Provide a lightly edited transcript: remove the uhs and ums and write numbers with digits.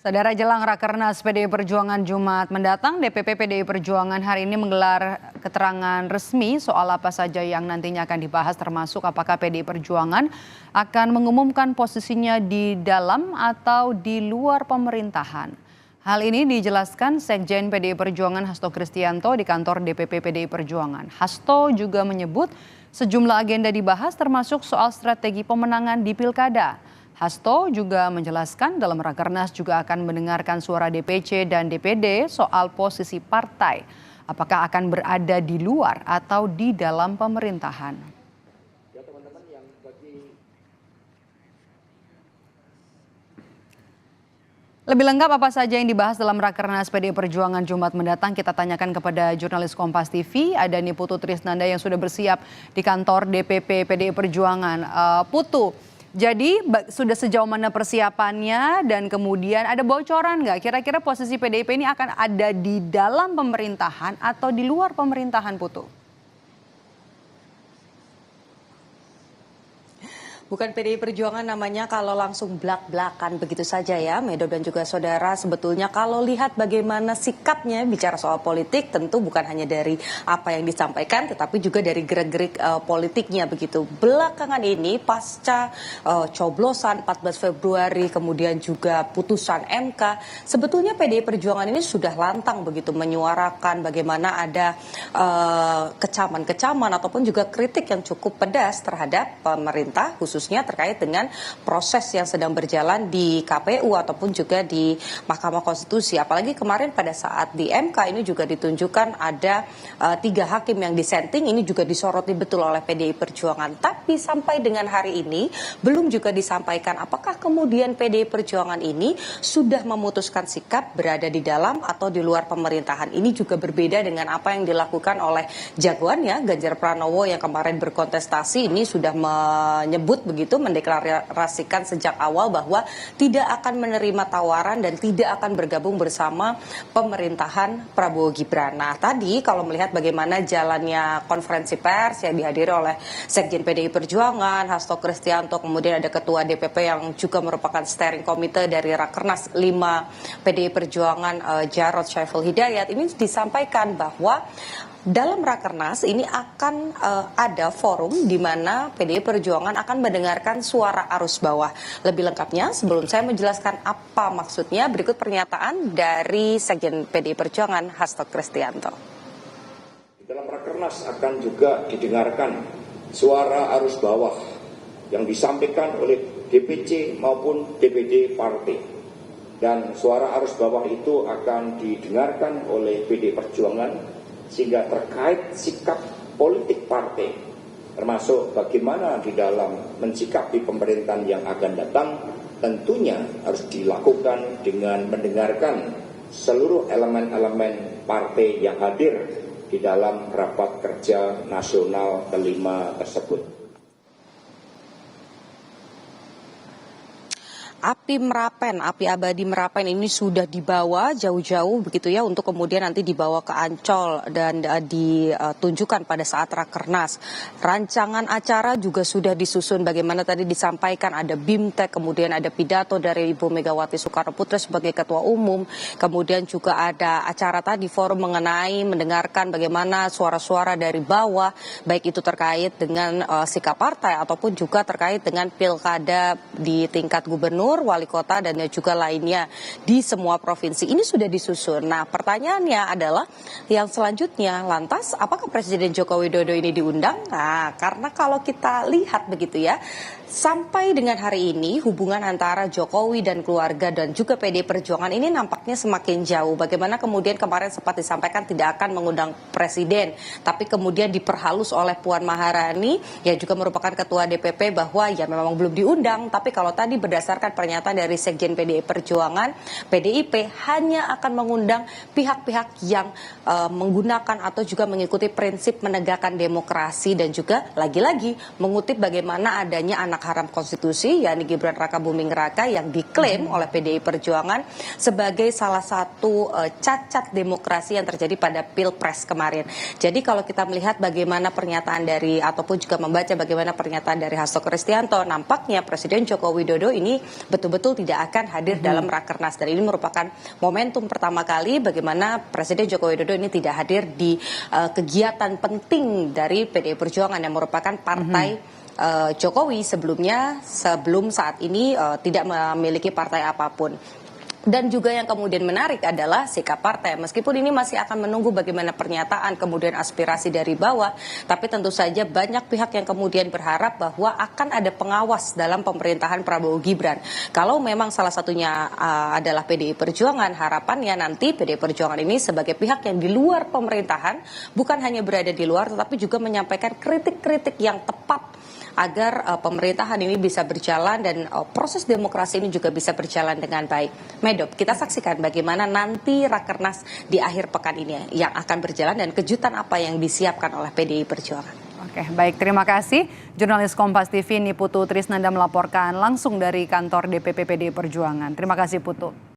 Saudara jelang Rakernas PDI Perjuangan Jumat mendatang, DPP PDI Perjuangan hari ini menggelar keterangan resmi soal apa saja yang nantinya akan dibahas, termasuk apakah PDI Perjuangan akan mengumumkan posisinya di dalam atau di luar pemerintahan. Hal ini dijelaskan Sekjen PDI Perjuangan Hasto Kristianto di kantor DPP PDI Perjuangan. Hasto juga menyebut sejumlah agenda dibahas termasuk soal strategi pemenangan di Pilkada. Hasto juga menjelaskan dalam Rakernas juga akan mendengarkan suara DPC dan DPD soal posisi partai. Apakah akan berada di luar atau di dalam pemerintahan. Lebih lengkap apa saja yang dibahas dalam Rakernas PDI Perjuangan Jumat mendatang kita tanyakan kepada jurnalis Kompas TV, ada Putu Trisnanda yang sudah bersiap di kantor DPP PDI Perjuangan. Putu, jadi sudah sejauh mana persiapannya dan kemudian ada bocoran nggak kira-kira posisi PDIP ini akan ada di dalam pemerintahan atau di luar pemerintahan, Putu? Bukan PDI Perjuangan namanya kalau langsung blak-blakan begitu saja ya, Medo dan juga saudara. Sebetulnya kalau lihat bagaimana sikapnya bicara soal politik, tentu bukan hanya dari apa yang disampaikan, tetapi juga dari gerak-gerik politiknya begitu. Belakangan ini pasca coblosan 14 Februari, kemudian juga putusan MK, sebetulnya PDI Perjuangan ini sudah lantang begitu menyuarakan bagaimana ada kecaman-kecaman ataupun juga kritik yang cukup pedas terhadap pemerintah, khususnya terkait dengan proses yang sedang berjalan di KPU ataupun juga di Mahkamah Konstitusi. Apalagi kemarin pada saat di MK ini juga ditunjukkan ada 3 hakim yang disenting, ini juga disoroti betul oleh PDI Perjuangan. Tapi sampai dengan hari ini belum juga disampaikan apakah kemudian PDI Perjuangan ini sudah memutuskan sikap berada di dalam atau di luar pemerintahan. Ini juga berbeda dengan apa yang dilakukan oleh jagoannya Ganjar Pranowo yang kemarin berkontestasi, ini sudah menyebut begitu, mendeklarasikan sejak awal bahwa tidak akan menerima tawaran dan tidak akan bergabung bersama pemerintahan Prabowo Gibran. Nah, tadi kalau melihat bagaimana jalannya konferensi pers yang dihadiri oleh Sekjen PDI Perjuangan Hasto Kristianto, kemudian ada Ketua DPP yang juga merupakan steering komite dari Rakernas 5 PDI Perjuangan Jarod Saiful Hidayat, ini disampaikan bahwa dalam Rakernas ini akan ada forum di mana PDI Perjuangan akan mendengarkan suara arus bawah. Lebih lengkapnya sebelum saya menjelaskan apa maksudnya, berikut pernyataan dari Sekjen PDI Perjuangan Hasto Kristianto. Dalam Rakernas akan juga didengarkan suara arus bawah yang disampaikan oleh DPC maupun DPD partai. Dan suara arus bawah itu akan didengarkan oleh PDI Perjuangan sehingga terkait sikap politik partai, termasuk bagaimana di dalam mensikapi pemerintahan yang akan datang, tentunya harus dilakukan dengan mendengarkan seluruh elemen-elemen partai yang hadir di dalam rapat kerja nasional kelima tersebut. Api abadi Merapen ini sudah dibawa jauh-jauh begitu ya untuk kemudian nanti dibawa ke Ancol dan ditunjukkan pada saat Rakernas. Rancangan acara juga sudah disusun bagaimana tadi disampaikan, ada BIMTEK, kemudian ada pidato dari Ibu Megawati Soekarno Putri sebagai Ketua Umum, kemudian juga ada acara tadi forum mengenai mendengarkan bagaimana suara-suara dari bawah, baik itu terkait dengan sikap partai ataupun juga terkait dengan pilkada di tingkat gubernur, wali kota dan juga lainnya di semua provinsi. Ini sudah disusun. Nah, pertanyaannya adalah yang selanjutnya, lantas apakah Presiden Joko Widodo ini diundang? Nah, karena kalau kita lihat begitu ya, sampai dengan hari ini hubungan antara Jokowi dan keluarga dan juga PDI Perjuangan ini nampaknya semakin jauh. Bagaimana kemudian kemarin sempat disampaikan tidak akan mengundang Presiden, tapi kemudian diperhalus oleh Puan Maharani yang juga merupakan Ketua DPP bahwa ya memang belum diundang, tapi kalau tadi berdasarkan pernyataan dari Sekjen PDI Perjuangan, PDIP hanya akan mengundang pihak-pihak yang menggunakan atau juga mengikuti prinsip menegakkan demokrasi dan juga lagi-lagi mengutip bagaimana adanya anak haram konstitusi, yakni Gibran Raka Buming Raka yang diklaim oleh PDI Perjuangan sebagai salah satu cacat demokrasi yang terjadi pada Pilpres kemarin. Jadi kalau kita melihat bagaimana pernyataan dari ataupun juga membaca bagaimana pernyataan dari Hasto Kristianto, nampaknya Presiden Joko Widodo ini betul-betul tidak akan hadir dalam Rakernas. Dan ini merupakan momentum pertama kali bagaimana Presiden Joko Widodo ini tidak hadir di kegiatan penting dari PDI Perjuangan yang merupakan partai Jokowi sebelum saat ini tidak memiliki partai apapun. Dan juga yang kemudian menarik adalah sikap partai. Meskipun ini masih akan menunggu bagaimana pernyataan kemudian aspirasi dari bawah, tapi tentu saja banyak pihak yang kemudian berharap bahwa akan ada pengawas dalam pemerintahan Prabowo Gibran. Kalau memang salah satunya adalah PDI Perjuangan, harapannya nanti PDI Perjuangan ini sebagai pihak yang di luar pemerintahan, bukan hanya berada di luar tetapi juga menyampaikan kritik-kritik yang tepat agar pemerintahan ini bisa berjalan dan proses demokrasi ini juga bisa berjalan dengan baik. Medop, kita saksikan bagaimana nanti Rakernas di akhir pekan ini yang akan berjalan dan kejutan apa yang disiapkan oleh PDI Perjuangan. Oke, baik, terima kasih. Jurnalis Kompas TV Niputu Trisnanda melaporkan langsung dari kantor DPP PDI Perjuangan. Terima kasih Putu.